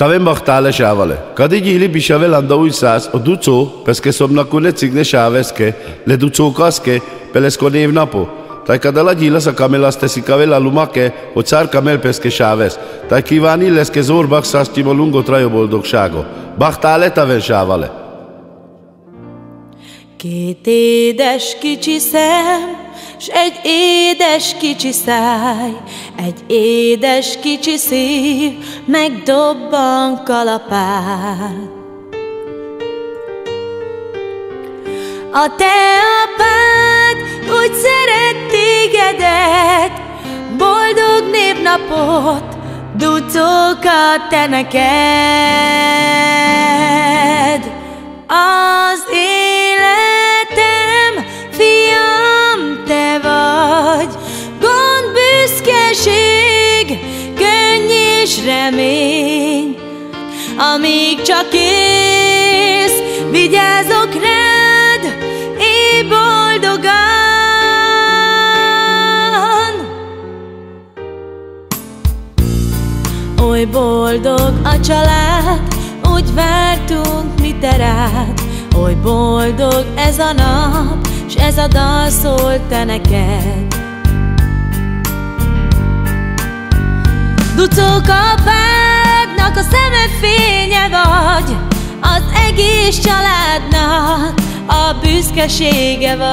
Tavem bachtale shavale. Kadigili bishavel andau isas o duco peske somnakune cigne shaveske le duco kaske peleskonev napo. Tai kadala gila sa kamelaste si kavela lumake o car kamel peske shaves. Tai kívánni leske zor baksas timolungo trajo boldogságo. Bachtale tavel shavale. Két édes kicsi szem, s egy édes kicsi száj, egy édes kicsi szív, megdobban kalapát. A te apád úgy szeret tégedet, boldog névnapot ducolgat te neked. Az életem, fiam, te vagy, gond, büszkeség, könny és remény. Amíg csak élsz, vigyázok rád, élj boldogan. Oly boldog a család, úgy vártunk mi te rád. Oly boldog ez a nap, s ez a dal szól te neked. Ducók apádnak a szeme fénye vagy, az egész családnak a büszkesége vagy.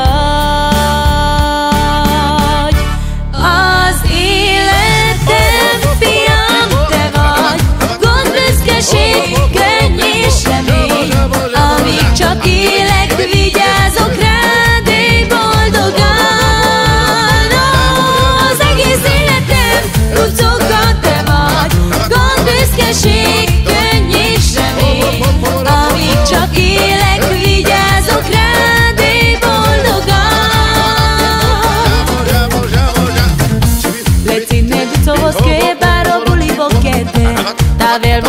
Az életem, fiam, te vagy, gond, büszkeség, könny és remény. Amíg csak élek, vigyázok rád, élj boldogan. Az egész életem, ducokat te vagy, gond, büszkeség, könny és remény. Amíg csak élek, vigyázok rád, élj boldogan. Le ține duțovos che baro buli bochete, tavel